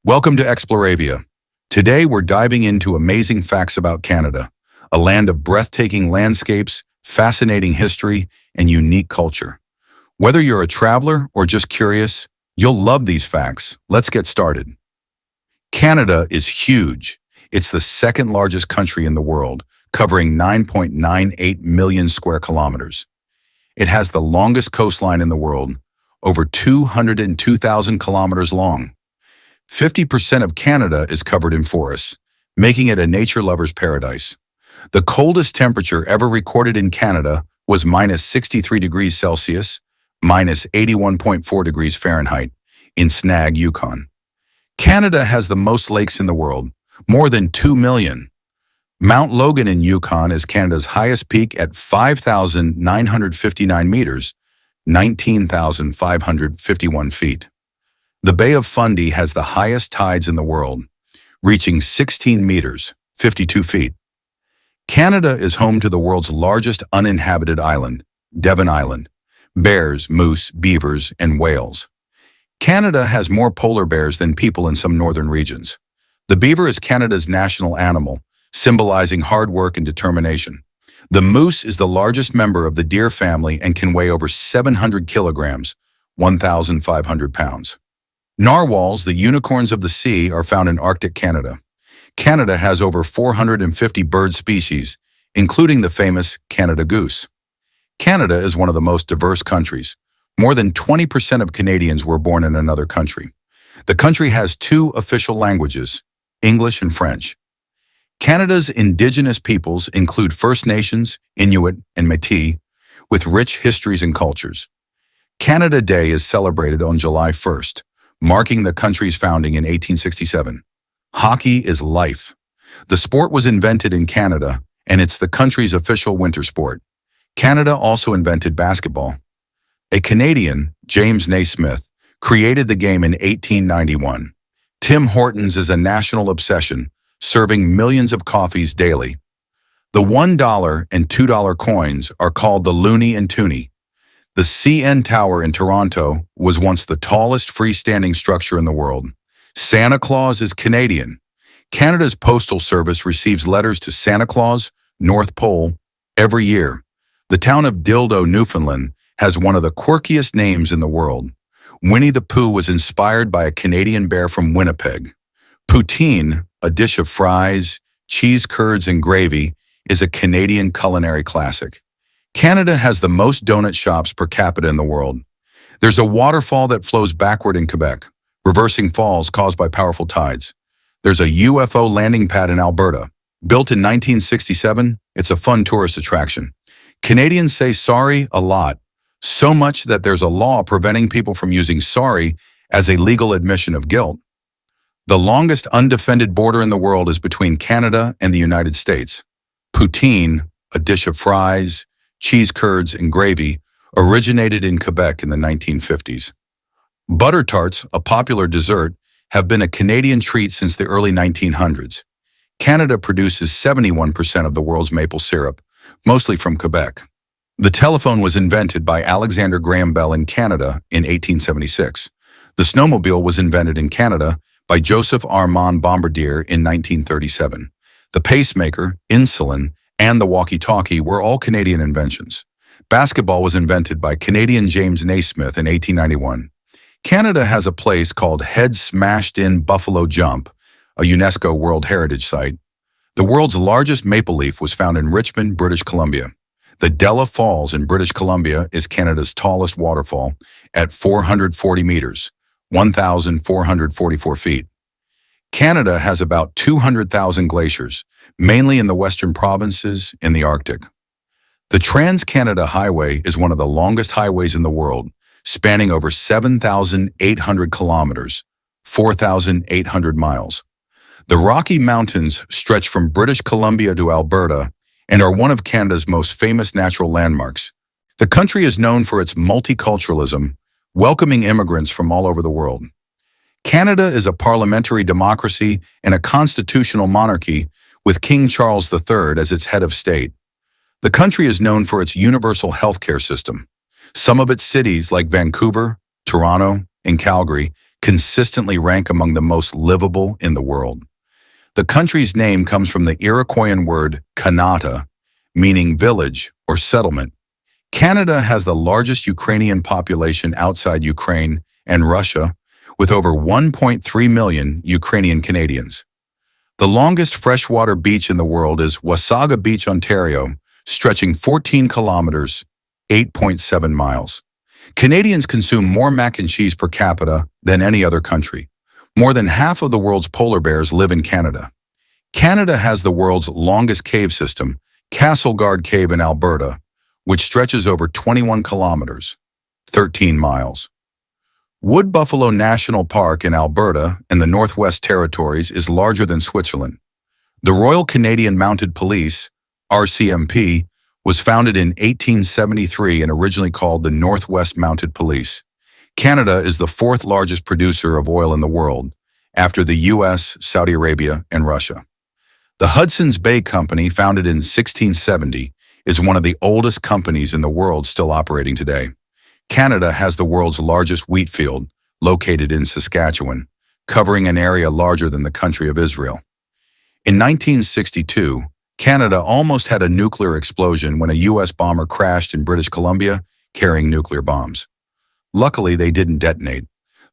Welcome to Exploravia. Today we're diving into amazing facts about Canada, a land of breathtaking landscapes, fascinating history, and unique culture. Whether you're a traveler or just curious, you'll love these facts. Let's get started. Canada is huge. It's the second largest country in the world, covering 9.98 million square kilometers. It has the longest coastline in the world, over 202,000 kilometers long. 50% of Canada is covered in forests, making it a nature lover's paradise. The coldest temperature ever recorded in Canada was minus 63 degrees Celsius, minus 81.4 degrees Fahrenheit, in Snag, Yukon. Canada has the most lakes in the world, more than 2 million. Mount Logan in Yukon is Canada's highest peak at 5,959 meters, 19,551 feet. The Bay of Fundy has the highest tides in the world, reaching 16 meters, 52 feet. Canada is home to the world's largest uninhabited island, Devon Island. Bears, moose, beavers, and whales. Canada has more polar bears than people in some northern regions. The beaver is Canada's national animal, symbolizing hard work and determination. The moose is the largest member of the deer family and can weigh over 700 kilograms, 1,500 pounds. Narwhals, the unicorns of the sea, are found in Arctic Canada. Canada has over 450 bird species, including the famous Canada goose. Canada is one of the most diverse countries. More than 20% of Canadians were born in another country. The country has two official languages, English and French. Canada's Indigenous peoples include First Nations, Inuit, and Métis, with rich histories and cultures. Canada Day is celebrated on July 1st, marking the country's founding in 1867. Hockey is life. The sport was invented in Canada, and it's the country's official winter sport. Canada also invented basketball. A Canadian, James Naismith, created the game in 1891. Tim Hortons is a national obsession, serving millions of coffees daily. The $1 and $2 coins are called the loonie and toonie. The CN Tower in Toronto was once the tallest freestanding structure in the world. Santa Claus is Canadian. Canada's Postal Service receives letters to Santa Claus, North Pole, every year. The town of Dildo, Newfoundland, has one of the quirkiest names in the world. Winnie the Pooh was inspired by a Canadian bear from Winnipeg. Poutine, a dish of fries, cheese curds, and gravy, is a Canadian culinary classic. Canada has the most donut shops per capita in the world. There's a waterfall that flows backward in Quebec, reversing falls caused by powerful tides. There's a UFO landing pad in Alberta. Built in 1967, it's a fun tourist attraction. Canadians say sorry a lot, so much that there's a law preventing people from using sorry as a legal admission of guilt. The longest undefended border in the world is between Canada and the United States. Poutine, a dish of fries, cheese curds, and gravy, originated in Quebec in the 1950s. Butter tarts, a popular dessert, have been a Canadian treat since the early 1900s. Canada produces 71% of the world's maple syrup, mostly from Quebec. The telephone was invented by Alexander Graham Bell in Canada in 1876. The snowmobile was invented in Canada by Joseph Armand Bombardier in 1937. The pacemaker, insulin, and the walkie-talkie were all Canadian inventions. Basketball was invented by Canadian James Naismith in 1891. Canada has a place called Head Smashed In Buffalo Jump, a UNESCO World Heritage Site. The world's largest maple leaf was found in Richmond, British Columbia. The Della Falls in British Columbia is Canada's tallest waterfall at 440 meters, 1,444 feet. Canada has about 200,000 glaciers, mainly in the western provinces in the Arctic. The Trans-Canada Highway is one of the longest highways in the world, spanning over 7,800 kilometers, 4,800 miles. The Rocky Mountains stretch from British Columbia to Alberta and are one of Canada's most famous natural landmarks. The country is known for its multiculturalism, welcoming immigrants from all over the world. Canada is a parliamentary democracy and a constitutional monarchy with King Charles III as its head of state. The country is known for its universal healthcare system. Some of its cities, like Vancouver, Toronto, and Calgary, consistently rank among the most livable in the world. The country's name comes from the Iroquoian word Kanata, meaning village or settlement. Canada has the largest Ukrainian population outside Ukraine and Russia, with over 1.3 million Ukrainian Canadians. The longest freshwater beach in the world is Wasaga Beach, Ontario, stretching 14 kilometers, 8.7 miles. Canadians consume more mac and cheese per capita than any other country. More than half of the world's polar bears live in Canada. Canada has the world's longest cave system, Castleguard Cave in Alberta, which stretches over 21 kilometers, 13 miles. Wood Buffalo National Park in Alberta and the Northwest Territories is larger than Switzerland. The Royal Canadian Mounted Police, RCMP, was founded in 1873 and originally called the Northwest Mounted Police. Canada is the fourth largest producer of oil in the world, after the US, Saudi Arabia, and Russia. The Hudson's Bay Company, founded in 1670, is one of the oldest companies in the world still operating today. Canada has the world's largest wheat field, located in Saskatchewan, covering an area larger than the country of Israel. In 1962, Canada almost had a nuclear explosion when a U.S. bomber crashed in British Columbia carrying nuclear bombs. Luckily, they didn't detonate.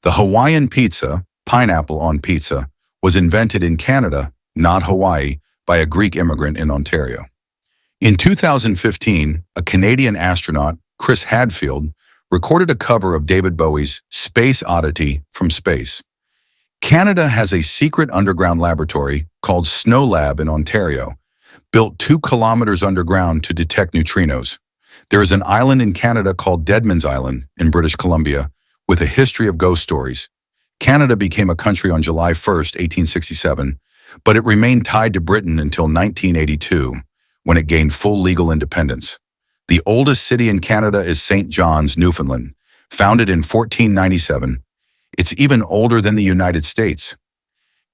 The Hawaiian pizza, pineapple on pizza, was invented in Canada, not Hawaii, by a Greek immigrant in Ontario. In 2015, a Canadian astronaut, Chris Hadfield, recorded a cover of David Bowie's Space Oddity from Space. Canada has a secret underground laboratory called Snow Lab in Ontario, built 2 kilometers underground to detect neutrinos. There is an island in Canada called Deadman's Island in British Columbia with a history of ghost stories. Canada became a country on July 1, 1867, but it remained tied to Britain until 1982, when it gained full legal independence. The oldest city in Canada is St. John's, Newfoundland, founded in 1497. It's even older than the United States.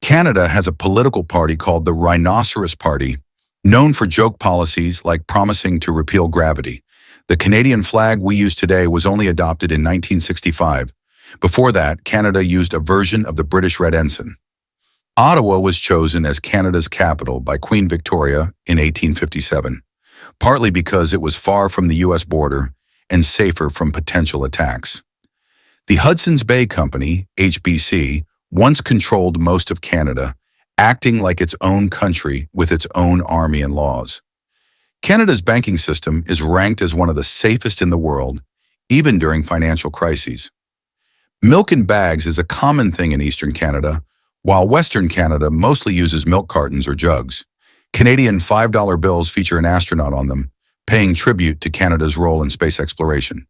Canada has a political party called the Rhinoceros Party, known for joke policies like promising to repeal gravity. The Canadian flag we use today was only adopted in 1965. Before that, Canada used a version of the British Red Ensign. Ottawa was chosen as Canada's capital by Queen Victoria in 1857, partly because it was far from the U.S. border and safer from potential attacks. The Hudson's Bay Company, HBC, once controlled most of Canada, acting like its own country with its own army and laws. Canada's banking system is ranked as one of the safest in the world, even during financial crises. Milk in bags is a common thing in Eastern Canada, while Western Canada mostly uses milk cartons or jugs. Canadian $5 bills feature an astronaut on them, paying tribute to Canada's role in space exploration.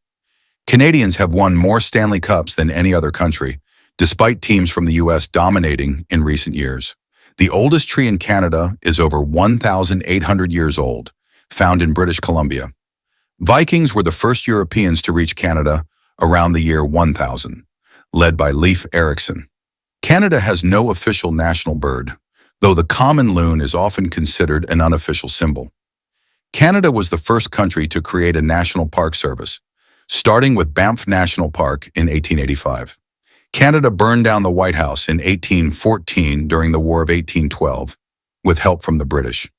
Canadians have won more Stanley Cups than any other country, despite teams from the U.S. dominating in recent years. The oldest tree in Canada is over 1,800 years old, found in British Columbia. Vikings were the first Europeans to reach Canada around the year 1000, led by Leif Erikson. Canada has no official national bird, though the common loon is often considered an unofficial symbol. Canada was the first country to create a national park service, starting with Banff National Park in 1885. Canada burned down the White House in 1814 during the War of 1812, with help from the British.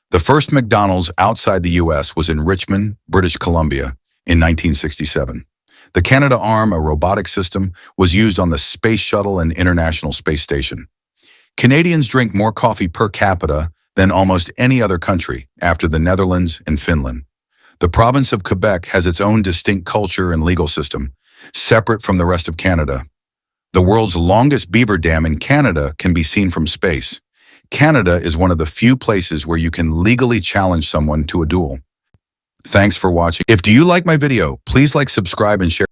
The first McDonald's outside the U.S. was in Richmond, British Columbia, in 1967. The Canadarm, a robotic system, was used on the Space Shuttle and International Space Station. Canadians drink more coffee per capita than almost any other country, after the Netherlands and Finland. The province of Quebec has its own distinct culture and legal system, separate from the rest of Canada. The world's longest beaver dam in Canada can be seen from space. Canada is one of the few places where you can legally challenge someone to a duel. Thanks for watching. If you like my video, please like, subscribe, and share.